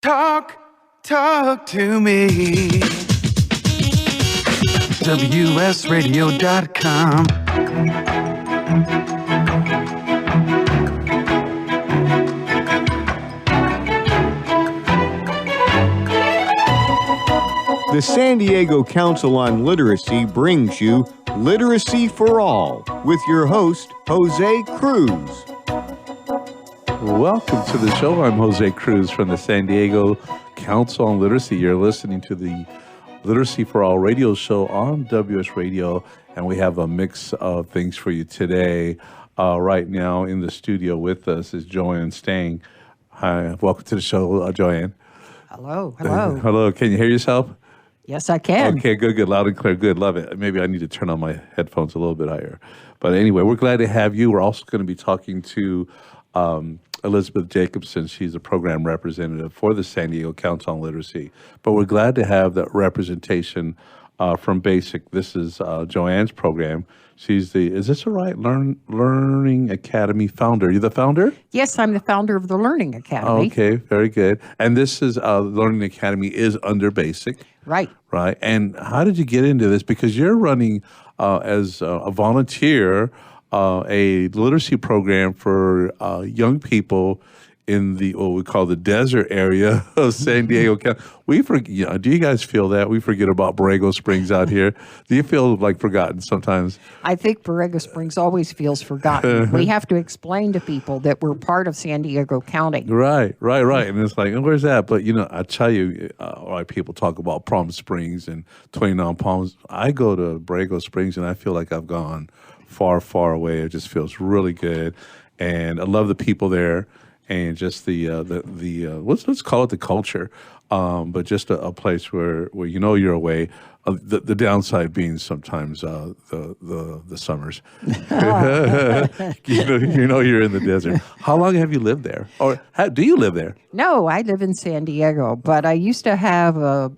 Talk to me. WSRadio.com. The San Diego Council on Literacy brings you Literacy for All with your host, Jose Cruz. Welcome to the show. I'm Jose Cruz from the San Diego Council on Literacy. You're listening to the Literacy for All radio show on WS Radio, and we have a mix of things for you today. Right now in the studio with us is Joann Stang. Hi, welcome to the show, Joann. Hello. Hello, can you hear yourself? Yes, I can. Okay, good, loud and clear, good, love it. Maybe I need to turn on my headphones a little bit higher. But anyway, we're glad to have you. We're also going to be talking to Elizabeth Jacobson. She's a program representative for the San Diego Council on Literacy. But we're glad to have that representation from BASIC. This is Joann's program. She's the, is this right, Learning Academy founder. Are you the founder? Yes, I'm the founder of the Learning Academy. Okay, very good. And this is, Learning Academy is under BASIC. Right. Right. And how did you get into this? Because you're running as a volunteer a literacy program for young people in the what we call the desert area of San Diego County. We forget. Do you guys feel that we forget about Borrego Springs out here? Do you feel like forgotten sometimes? I think Borrego Springs always feels forgotten. We have to explain to people that we're part of San Diego County. Right. And it's like, where's that? But I tell you, people talk about Palm Springs and 29 Palms. I go to Borrego Springs and I feel like I've gone far, far away. It just feels really good, and I love the people there. And just the let's call it the culture, but just a place where you're away. The downside being sometimes the summers. You're in the desert. How long have you lived there, or do you live there? No, I live in San Diego, but I used to have a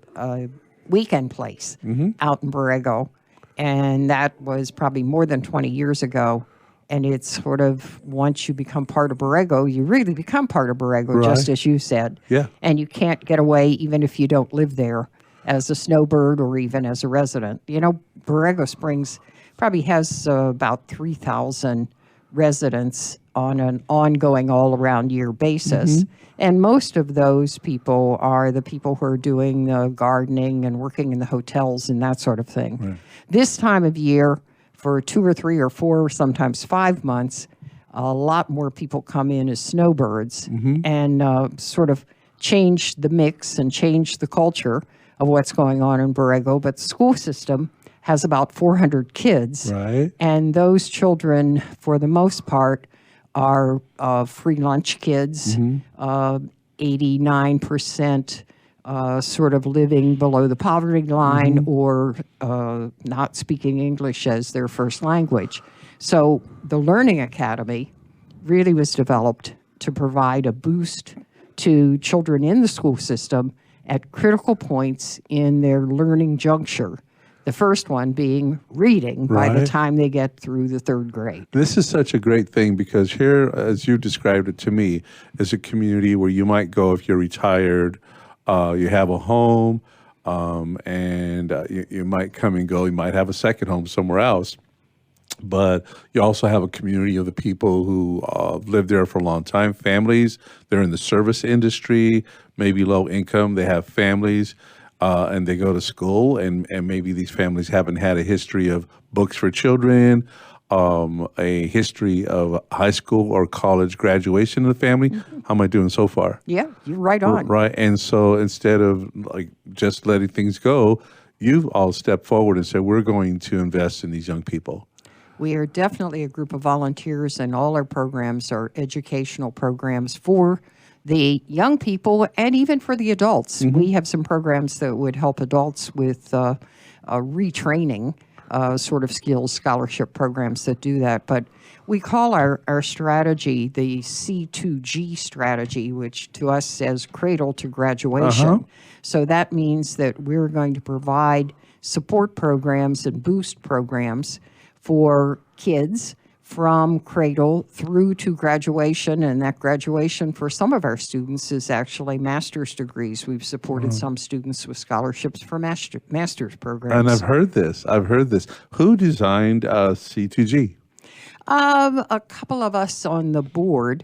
weekend place out in Borrego, and that was probably more than 20 years ago. And it's sort of, once you become part of Borrego, you really become part of Borrego, right, just as you said. Yeah. And you can't get away even if you don't live there as a snowbird or even as a resident. Borrego Springs probably has about 3,000 residents on an ongoing all-around year basis. And most of those people are the people who are doing gardening and working in the hotels and that sort of thing. Right. This time of year, for 2 or 3 or 4, sometimes 5 months, a lot more people come in as snowbirds and sort of change the mix and change the culture of what's going on in Borrego. But the school system has about 400 kids. Right. And those children, for the most part, are free lunch kids, 89%. Sort of living below the poverty line or not speaking English as their first language. So the Learning Academy really was developed to provide a boost to children in the school system at critical points in their learning juncture. The first one being reading by the time they get through the 3rd grade. This is such a great thing because here, as you described it to me, is a community where you might go if you're retired. You have a home, and you might come and go. You might have a second home somewhere else. But you also have a community of the people who live there for a long time, families. They're in the service industry, maybe low income. They have families, and they go to school. And maybe these families haven't had a history of books for children, a history of high school or college graduation in the family. How am I doing so far? Yeah, you're right on. Right. And so instead of just letting things go, you've all stepped forward and said, we're going to invest in these young people. We are definitely a group of volunteers, and all our programs are educational programs for the young people and even for the adults. We have some programs that would help adults with retraining sort of skills scholarship programs that do that. But we call our strategy the C2G strategy, which to us says cradle to graduation. So that means that we're going to provide support programs and boost programs for kids from cradle through to graduation, and that graduation for some of our students is actually master's degrees. We've supported some students with scholarships for master's programs. And I've heard this. Who designed C2G? A couple of us on the board.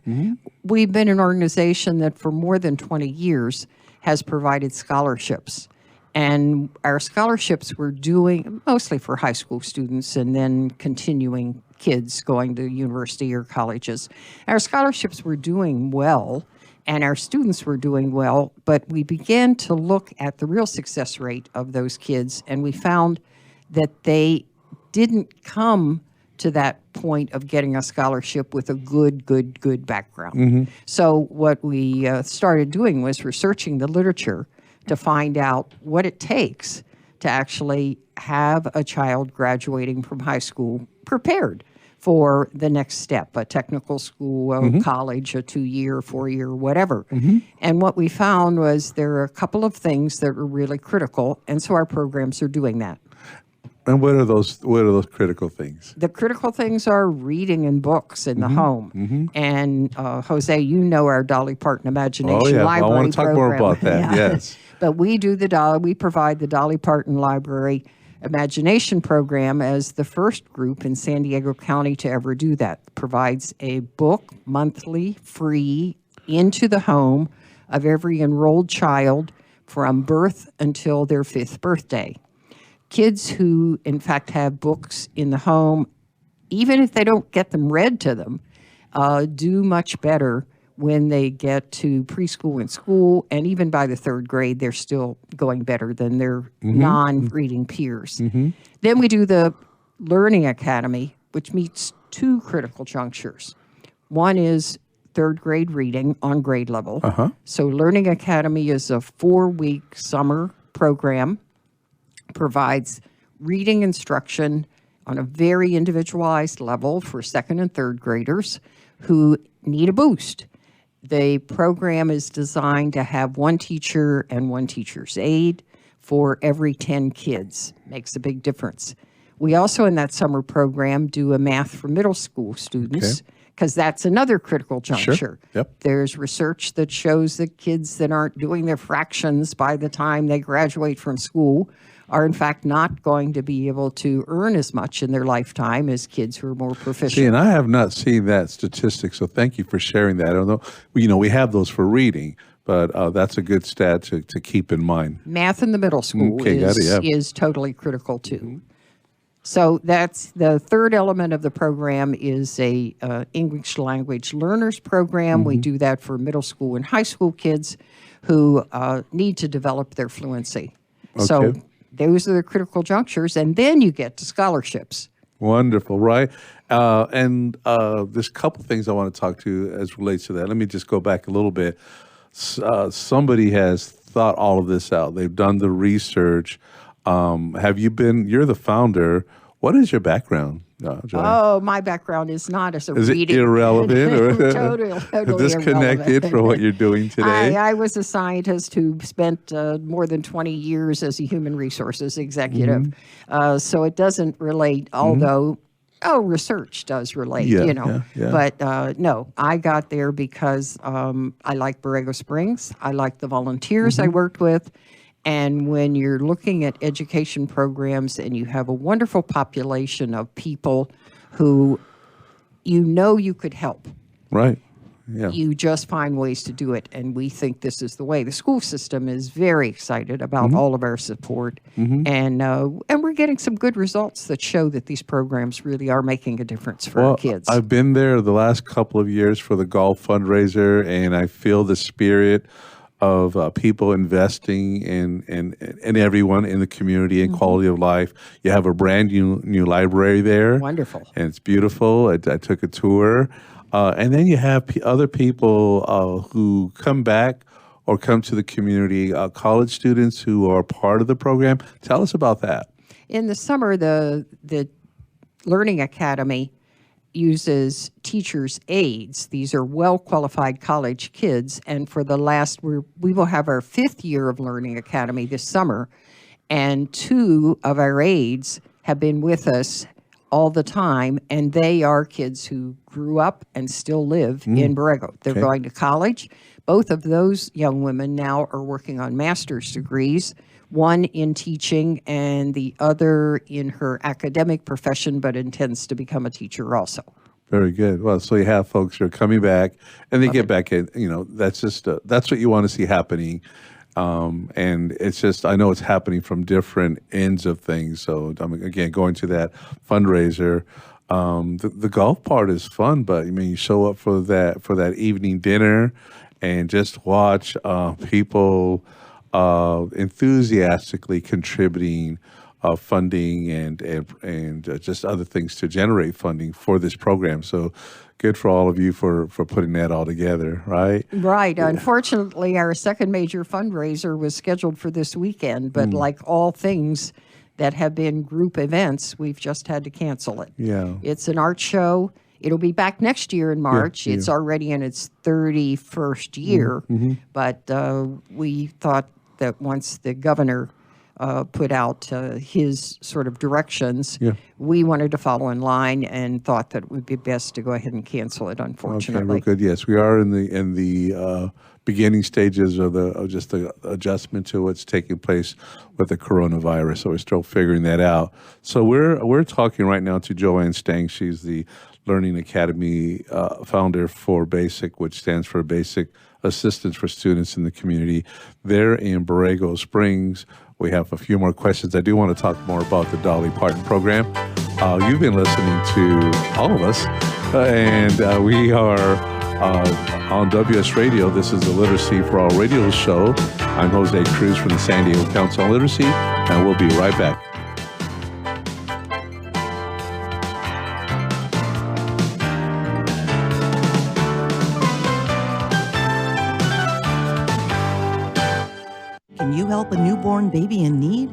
We've been an organization that for more than 20 years has provided scholarships. And our scholarships we're doing mostly for high school students and then continuing kids going to university or colleges. Our scholarships were doing well and our students were doing well, but we began to look at the real success rate of those kids, and we found that they didn't come to that point of getting a scholarship with a good background. So what we started doing was researching the literature to find out what it takes to actually have a child graduating from high school prepared for the next step, a technical school, a college, a 2-year, 4-year, whatever. And what we found was there are a couple of things that are really critical, and so our programs are doing that. And what are those critical things? The critical things are reading and books in the home. And Jose, you know our Dolly Parton Imagination Library I want to talk more about that. Yes. But we provide the Dolly Parton Library Imagination Program as the first group in San Diego County to ever do that. Provides a book monthly, free, into the home of every enrolled child from birth until their 5th birthday. Kids who, in fact, have books in the home, even if they don't get them read to them, do much better when they get to preschool and school, and even by the 3rd grade, they're still going better than their non-reading peers. Then we do the Learning Academy, which meets 2 critical junctures. One is 3rd grade reading on grade level. So Learning Academy is a 4-week summer program, provides reading instruction on a very individualized level for 2nd and 3rd graders who need a boost. The program is designed to have 1 teacher and 1 teacher's aide for every 10 kids. Makes a big difference. We also, in that summer program, do a math for middle school students because that's another critical juncture. Sure. Yep. There's research that shows that kids that aren't doing their fractions by the time they graduate from school are in fact not going to be able to earn as much in their lifetime as kids who are more proficient. See, and I have not seen that statistic, so thank you for sharing that. I don't know, we have those for reading, but that's a good stat to keep in mind. Math in the middle school is totally critical too. So that's the third element of the program is a English language learners program. We do that for middle school and high school kids who need to develop their fluency. So those are the critical junctures, and then you get to scholarships. Wonderful, right? And there's a couple things I want to talk to as relates to that. Let me just go back a little bit. Somebody has thought all of this out. They've done the research. You're the founder. What is your background, Joann? Oh, my background is not as a reading. Is it irrelevant or totally disconnected irrelevant from what you're doing today? I was a scientist who spent more than 20 years as a human resources executive. So it doesn't relate, although research does relate, But no, I got there because I like Borrego Springs. I like the volunteers I worked with. And when you're looking at education programs and you have a wonderful population of people who you could help. Right. Yeah. You just find ways to do it. And we think this is the way. The school system is very excited about all of our support. And we're getting some good results that show that these programs really are making a difference for our kids. I've been there the last couple of years for the golf fundraiser, and I feel the spirit of people investing in everyone in the community and quality of life. You have a brand new library there. Wonderful. And it's beautiful. I took a tour. And then you have other people who come back or come to the community, college students who are part of the program. Tell us about that. In the summer, the Learning Academy uses teachers' aides. These are well-qualified college kids, and for the last, we will have our 5th year of Learning Academy this summer, and 2 of our aides have been with us all the time, and they are kids who grew up and still live in Borrego. They're Okay. going to college. Both of those young women now are working on master's degrees, one in teaching and the other in her academic profession, but intends to become a teacher also. Very good. Well, so you have folks who are coming back, and they get back in. That's just that's what you want to see happening. And it's just, I know it's happening from different ends of things. So again, going to that fundraiser, the golf part is fun, but I mean, you show up for that evening dinner, and just watch people enthusiastically contributing funding and just other things to generate funding for this program. So good for all of you for putting that all together, right? Right. Unfortunately, our second major fundraiser was scheduled for this weekend, but like all things that have been group events, we've just had to cancel it. Yeah. It's an art show. It'll be back next year in March. yeah. It's already in its 31st year, but we thought that once the governor put out his sort of directions, we wanted to follow in line and thought that it would be best to go ahead and cancel it, unfortunately. Okay, well, good. Yes, we are in the beginning stages of just the adjustment to what's taking place with the coronavirus. So we're still figuring that out. So we're talking right now to Joann Stang. She's the Learning Academy founder for BASIC, which stands for Basic Assistance for Students in the Community. There in Borrego Springs, we have a few more questions. I do want to talk more about the Dolly Parton program. You've been listening to all of us, and we are on WS Radio. This is the Literacy for All radio show. I'm Jose Cruz from the San Diego Council on Literacy, and we'll be right back. Can you help a newborn baby in need?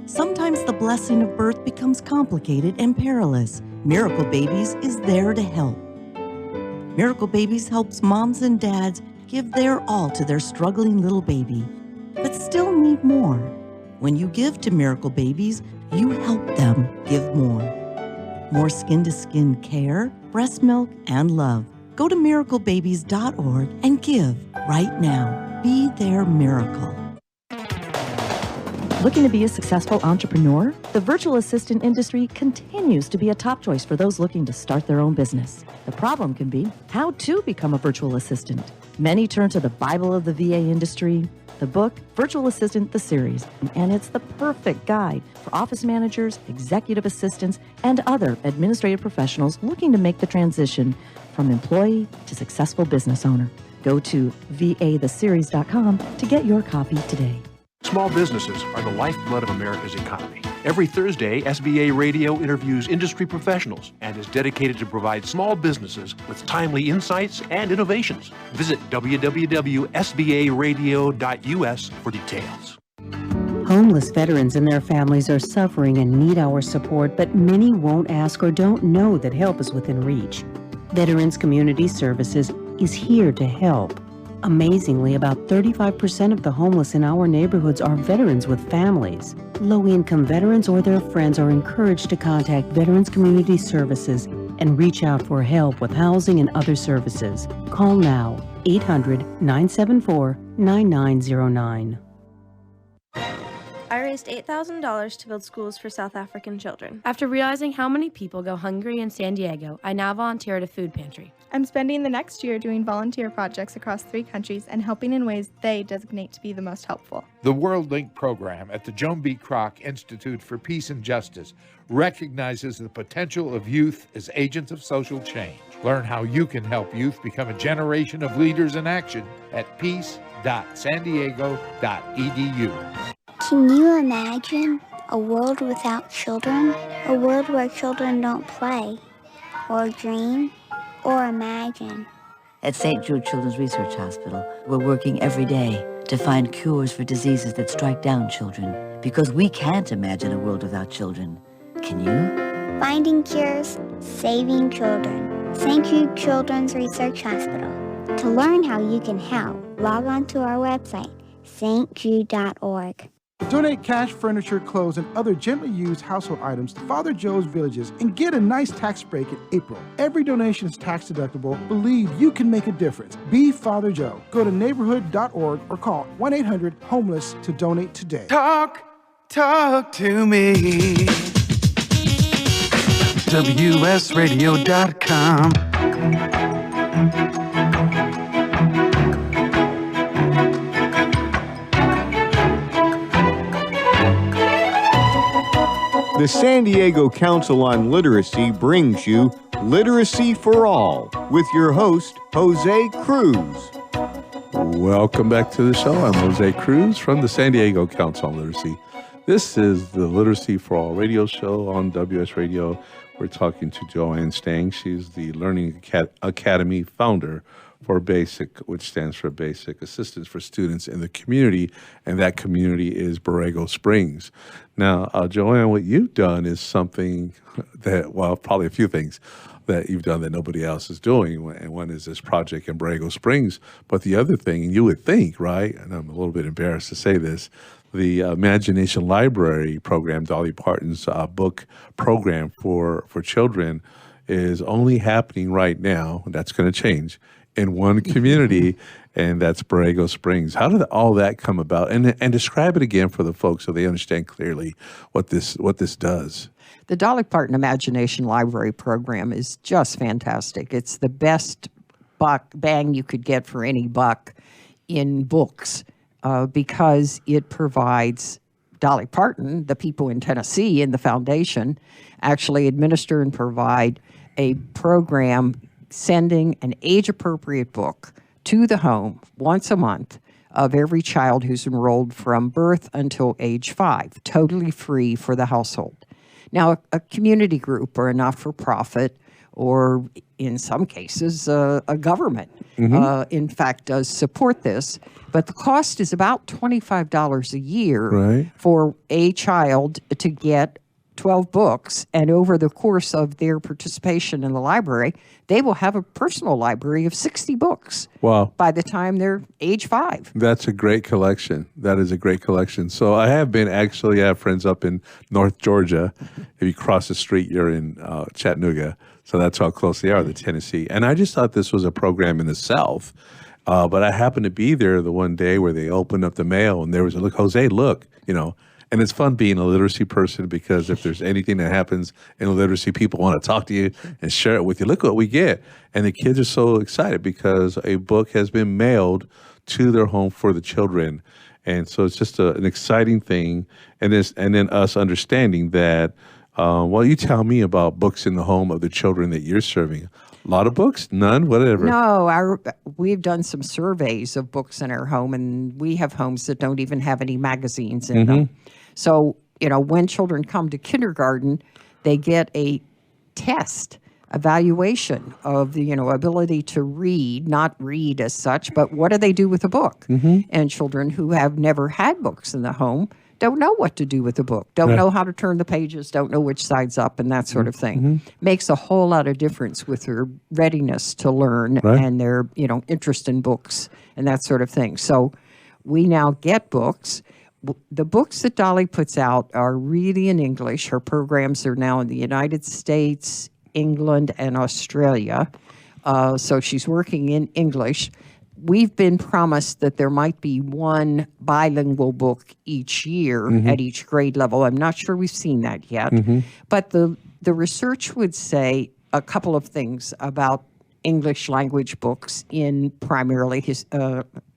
Sometimes the blessing of birth becomes complicated and perilous. Miracle Babies is there to help. Miracle Babies helps moms and dads give their all to their struggling little baby, but still need more. When you give to Miracle Babies, you help them give more. More skin-to-skin care, breast milk, and love. Go to miraclebabies.org and give right now. Be their miracle. Looking to be a successful entrepreneur? The virtual assistant industry continues to be a top choice for those looking to start their own business. The problem can be how to become a virtual assistant. Many turn to the Bible of the VA industry, the book Virtual Assistant, the series, and it's the perfect guide for office managers, executive assistants, and other administrative professionals looking to make the transition from employee to successful business owner. Go to vatheseries.com to get your copy today. Small businesses are the lifeblood of America's economy. Every Thursday, SBA Radio interviews industry professionals and is dedicated to provide small businesses with timely insights and innovations. Visit www.sbaradio.us for details. Homeless veterans and their families are suffering and need our support, but many won't ask or don't know that help is within reach. Veterans Community Services is here to help. Amazingly, about 35% of the homeless in our neighborhoods are veterans with families. Low-income veterans or their friends are encouraged to contact Veterans Community Services and reach out for help with housing and other services. Call now, 800-974-9909. I raised $8,000 to build schools for South African children. After realizing how many people go hungry in San Diego, I now volunteer at a food pantry. I'm spending the next year doing volunteer projects across 3 countries and helping in ways they designate to be the most helpful. The World Link program at the Joan B. Kroc Institute for Peace and Justice recognizes the potential of youth as agents of social change. Learn how you can help youth become a generation of leaders in action at peace.sandiego.edu. Can you imagine a world without children? A world where children don't play, or dream, or imagine? At St. Jude Children's Research Hospital, we're working every day to find cures for diseases that strike down children, because we can't imagine a world without children. Can you? Finding cures, saving children. St. Jude Children's Research Hospital. To learn how you can help, log on to our website, stjude.org. Donate cash, furniture, clothes, and other gently used household items to Father Joe's Villages and get a nice tax break in April. Every donation is tax deductible. Believe you can make a difference. Be Father Joe. Go to neighborhood.org or call 1-800-HOMELESS to donate today. Talk to me. WSRadio.com. The San Diego Council on Literacy brings you Literacy for All with your host, Jose Cruz. Welcome back to the show. I'm Jose Cruz from the San Diego Council on Literacy. This is the Literacy for All radio show on WS Radio. We're talking to Joann Stang. She's the Learning Academy founder for BASIC, which stands for Basic Assistance for Students in the Community, and that community is Borrego Springs. Now, Joann, what you've done is something that, well, probably a few things that you've done that nobody else is doing, and one is this project in Borrego Springs. But the other thing, and you would think, right, and I'm a little bit embarrassed to say this, the Imagination Library program, Dolly Parton's book program for children, is only happening right now, and that's going to change, in one community, and that's Borrego Springs. How did all that come about? And describe it again for the folks so they understand clearly what this does. The Dolly Parton Imagination Library program is just fantastic. It's the best bang you could get for any buck in books because it provides Dolly Parton, the people in Tennessee in the foundation, actually administer and provide a program sending an age-appropriate book to the home once a month of every child who's enrolled from birth until age 5, totally free for the household. Now, a community group or a not-for-profit or, in some cases, a government, in fact, does support this. But the cost is about $25 a year for a child to get 12 books, and over the course of their participation in the library, they will have a personal library of 60 books. Wow. By the time they're age 5. That's a great collection. That is a great collection. So I have friends up in North Georgia. If you cross the street, you're in Chattanooga. So that's how close they are to Tennessee. And I just thought this was a program in the South. But I happened to be there the one day where they opened up the mail and there was Jose, look, and it's fun being a literacy person because if there's anything that happens in literacy, people want to talk to you and share it with you. Look what we get. And the kids are so excited because a book has been mailed to their home for the children. And so it's just an exciting thing. And then us understanding that, you tell me about books in the home of the children that you're serving. A lot of books? None? Whatever? No, we've done some surveys of books in our home, and we have homes that don't even have any magazines in them. So, when children come to kindergarten, they get a test, evaluation of the, ability to read, not read as such, but what do they do with a book? And children who have never had books in the home don't know what to do with the book, don't know how to turn the pages, don't know which side's up, and that sort of thing. Makes a whole lot of difference with their readiness to learn and their, interest in books and that sort of thing. So we now get books. The books that Dolly puts out are really in English. Her programs are now in the United States, England, and Australia. So she's working in English. We've been promised that there might be one bilingual book each year at each grade level. I'm not sure we've seen that yet. But the research would say a couple of things about English language books in primarily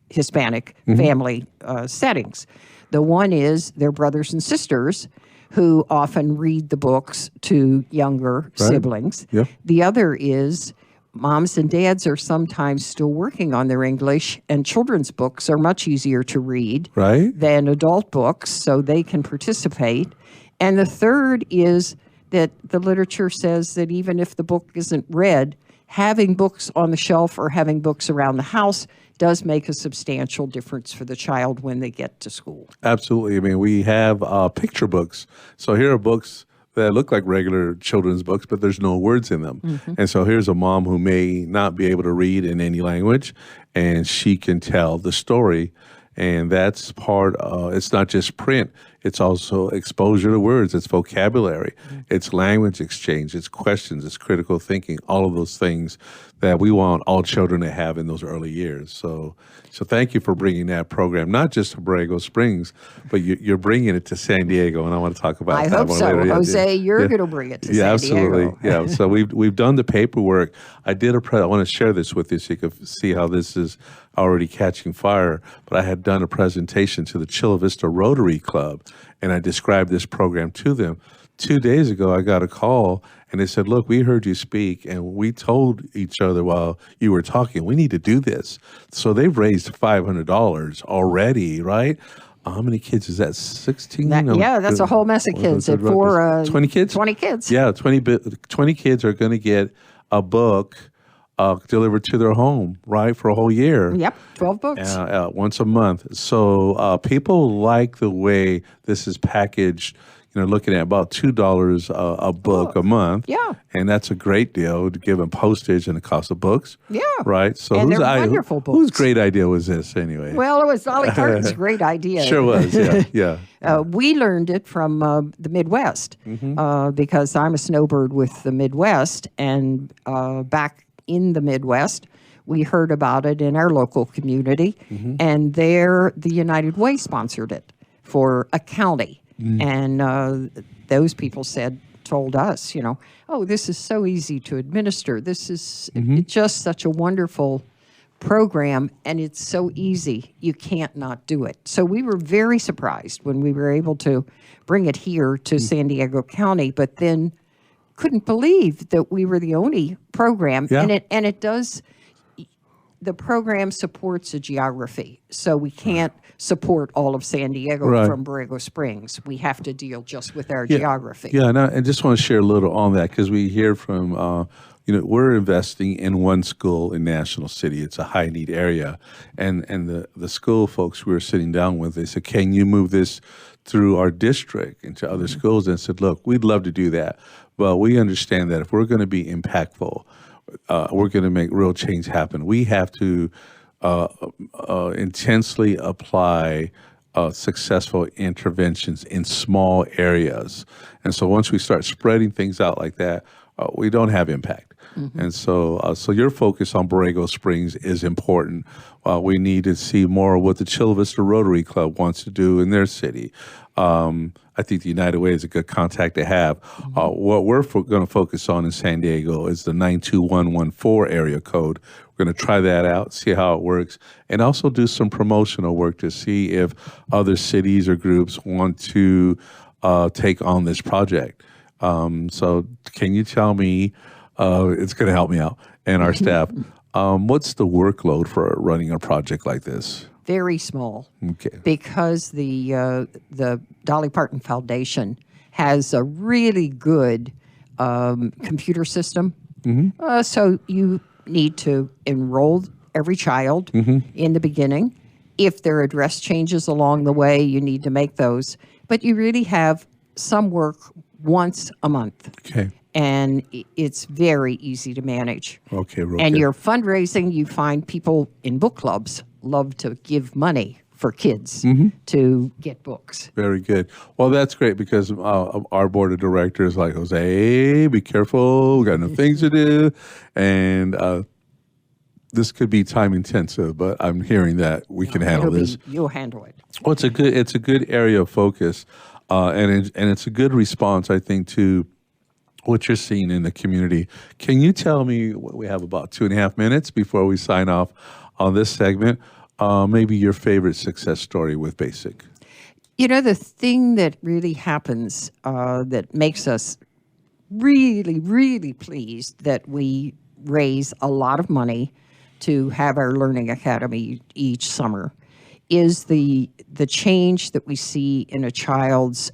Hispanic family settings. The one is their brothers and sisters who often read the books to younger siblings. The other is moms and dads are sometimes still working on their English, and children's books are much easier to read than adult books, so they can participate. And the third is that the literature says that even if the book isn't read, having books on the shelf or having books around the house does make a substantial difference for the child when they get to school. Absolutely. I mean, we have picture books. So here are books that look like regular children's books, but there's no words in them. And so here's a mom who may not be able to read in any language, and she can tell the story. And that's part of, it's not just print, it's also exposure to words, it's vocabulary, it's language exchange, it's questions, it's critical thinking, all of those things that we want all children to have in those early years. So thank you for bringing that program, not just to Borrego Springs, but you're bringing it to San Diego, and I want to talk about I that hope one so. later. Jose, you're going to bring it to San absolutely. Diego. Yeah, so we've done the paperwork. I did I want to share this with you so you can see how this is already catching fire. But I had done a presentation to the Chula Vista Rotary Club, and I described this program to them. 2 days ago, I got a call, and they said, look, we heard you speak, and we told each other while you were talking, we need to do this. So they've raised $500 already, right? How many kids is that? 16? Yeah, that's a whole mess of kids. At 20 kids? 20 kids. Yeah, 20 kids are going to get a book delivered to their home, right, for a whole year. Yep, 12 books. Once a month. So people like the way this is packaged, looking at about $2 a book a month. Yeah. And that's a great deal to give them postage and the cost of books. Yeah. Right? So and they're wonderful books. Whose great idea was this anyway? Well, it was Dolly Parton's great idea. Sure was, yeah. We learned it from the Midwest because I'm a snowbird with the Midwest. And back in the Midwest, we heard about it in our local community. And there, the United Way sponsored it for a county. And those people told us, oh, this is so easy to administer. This is just such a wonderful program, and it's so easy. You can't not do it. So we were very surprised when we were able to bring it here to San Diego County, but then couldn't believe that we were the only program. Yeah. And it does, the program supports a geography. So we can't support all of San Diego from Borrego Springs. We have to deal just with our geography. Yeah, and I just want to share a little on that because we hear from, we're investing in one school in National City. It's a high need area. And the school folks we were sitting down with, they said, can you move this through our district into other schools? And I said, look, we'd love to do that. But we understand that if we're going to be impactful, we're going to make real change happen. We have to intensely apply successful interventions in small areas. And so once we start spreading things out like that, we don't have impact. And so your focus on Borrego Springs is important. We need to see more of what the Chula Vista Rotary Club wants to do in their city. I think the United Way is a good contact to have. What we're going to focus on in San Diego is the 92114 area code. We're going to try that out, see how it works, and also do some promotional work to see if other cities or groups want to take on this project. So can you tell me, it's going to help me out and our staff, what's the workload for running a project like this? Very small. Okay. Because the Dolly Parton Foundation has a really good computer system. So you need to enroll every child in the beginning. If their address changes along the way, you need to make those. But you really have some work once a month. Okay. And it's very easy to manage. Okay. And your fundraising, you find people in book clubs love to give money for kids to get books. Very good. Well, that's great because our board of directors like, Jose, be careful, we got enough things to do. And this could be time intensive, but I'm hearing that we can handle this. You'll handle it. Well, it's a good area of focus, and it's a good response, I think, to what you're seeing in the community. Can you tell me, we have about 2.5 minutes before we sign off on this segment, maybe your favorite success story with BASIC? The thing that really happens that makes us really, really pleased that we raise a lot of money to have our Learning Academy each summer is the change that we see in a child's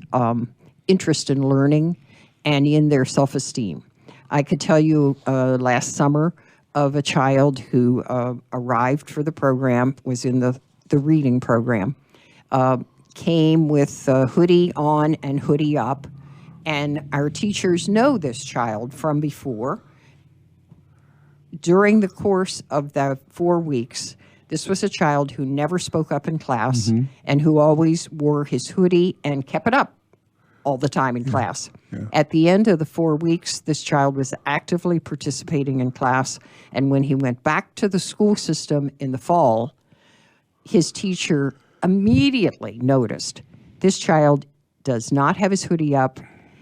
interest in learning and in their self-esteem. I could tell you last summer of a child who arrived for the program, was in the reading program, came with a hoodie on and hoodie up, and our teachers know this child from before. During the course of the 4 weeks, This was a child who never spoke up in class and who always wore his hoodie and kept it up all the time in class. At the end of the 4 weeks, this child was actively participating in class. And when he went back to the school system in the fall, his teacher immediately noticed this child does not have his hoodie up.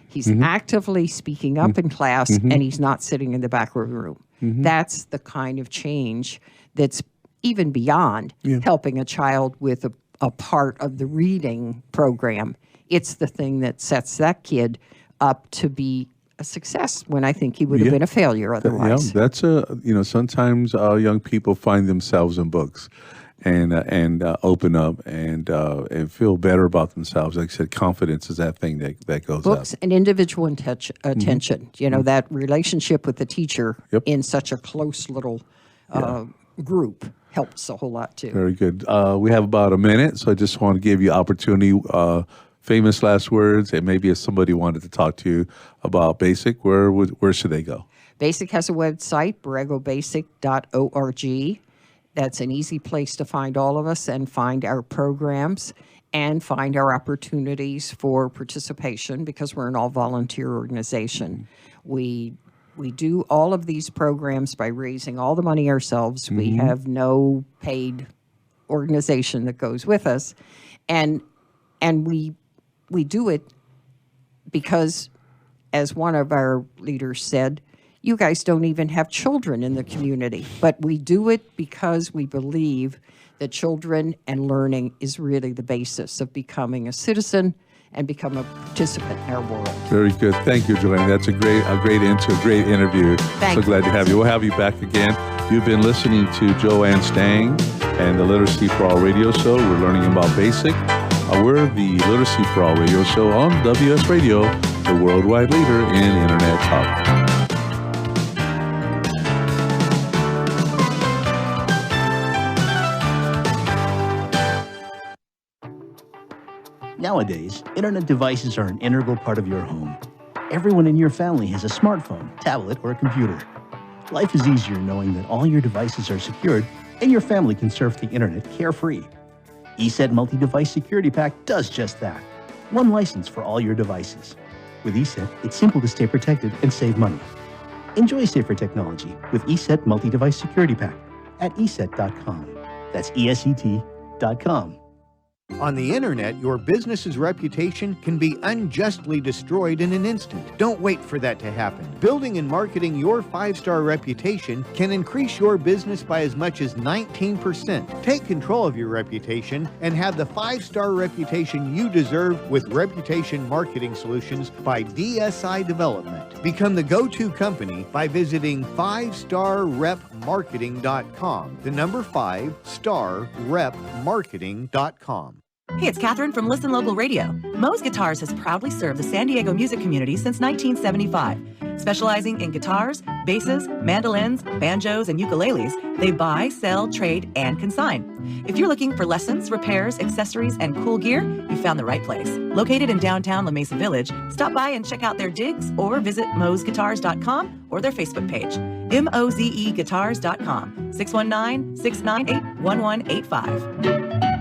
He's actively speaking up in class, and he's not sitting in the back of the room. That's the kind of change that's even beyond helping a child with a part of the reading program. It's the thing that sets that kid up to be a success when I think he would have been a failure otherwise. Yeah, that's sometimes young people find themselves in books and open up and feel better about themselves. Like I said, confidence is that thing that goes Books up. and individual attention. You know, that relationship with the teacher in such a close little group helps a whole lot too. Very good. We have about a minute, so I just want to give you opportunity. Famous last words, and maybe if somebody wanted to talk to you about BASIC, where should they go? BASIC has a website, borregobasic.org. That's an easy place to find all of us and find our programs and find our opportunities for participation because we're an all-volunteer organization. We do all of these programs by raising all the money ourselves. We have no paid organization that goes with us. And we do it because, as one of our leaders said, you guys don't even have children in the community. But we do it because we believe that children and learning is really the basis of becoming a citizen and become a participant in our world. Very good. Thank you, Joanne. That's a great interview. Thank so glad to have you. We'll have you back again. You've been listening to Joann Stang and the Literacy for All radio show. We're learning about BASIC. We're the Literacy for All radio show on WS Radio, the worldwide leader in Internet talk. Nowadays, internet devices are an integral part of your home. Everyone in your family has a smartphone, tablet, or a computer. Life is easier knowing that all your devices are secured and your family can surf the internet carefree. ESET Multi-Device Security Pack does just that. One license for all your devices. With ESET, it's simple to stay protected and save money. Enjoy safer technology with ESET Multi-Device Security Pack at ESET.com. That's ESET.com. On the internet, your business's reputation can be unjustly destroyed in an instant. Don't wait for that to happen. Building and marketing your 5-star reputation can increase your business by as much as 19%. Take control of your reputation and have the 5-star reputation you deserve with Reputation Marketing Solutions by DSI Development. Become the go-to company by visiting 5starrepmarketing.com. The number 5starrepmarketing.com. Hey, it's Catherine from Listen Local Radio. Moe's Guitars has proudly served the San Diego music community since 1975. Specializing in guitars, basses, mandolins, banjos, and ukuleles, they buy, sell, trade, and consign. If you're looking for lessons, repairs, accessories, and cool gear, you found the right place. Located in downtown La Mesa Village, stop by and check out their digs or visit moesguitars.com or their Facebook page. mozeguitars.com, 619-698-1185.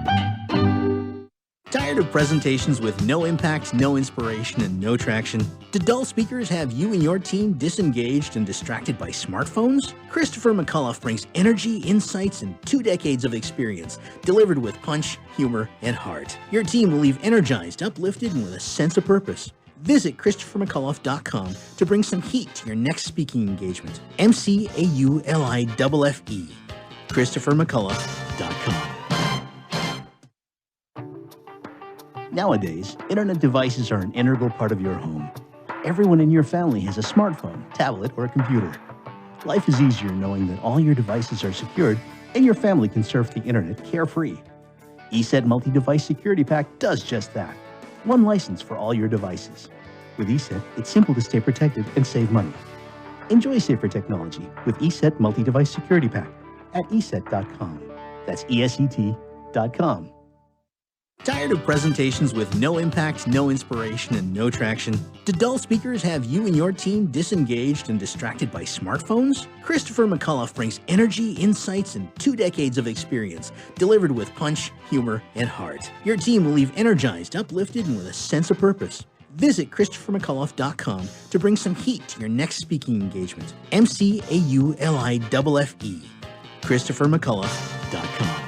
Tired of presentations with no impact, no inspiration, and no traction? Do dull speakers have you and your team disengaged and distracted by smartphones? Christopher McCullough brings energy, insights, and 2 decades of experience, delivered with punch, humor, and heart. Your team will leave energized, uplifted, and with a sense of purpose. Visit ChristopherMcCullough.com to bring some heat to your next speaking engagement. MCAULIFFE. ChristopherMcCullough.com. Nowadays, internet devices are an integral part of your home. Everyone in your family has a smartphone, tablet, or a computer. Life is easier knowing that all your devices are secured and your family can surf the internet carefree. ESET Multi-Device Security Pack does just that. One license for all your devices. With ESET, it's simple to stay protected and save money. Enjoy safer technology with ESET Multi-Device Security Pack at ESET.com. That's ESET.com. Tired of presentations with no impact, no inspiration, and no traction? Do dull speakers have you and your team disengaged and distracted by smartphones? Christopher McAuliffe brings energy, insights, and 2 decades of experience, delivered with punch, humor, and heart. Your team will leave energized, uplifted, and with a sense of purpose. Visit ChristopherMcAuliffe.com to bring some heat to your next speaking engagement. McAuliffe. ChristopherMcAuliffe.com.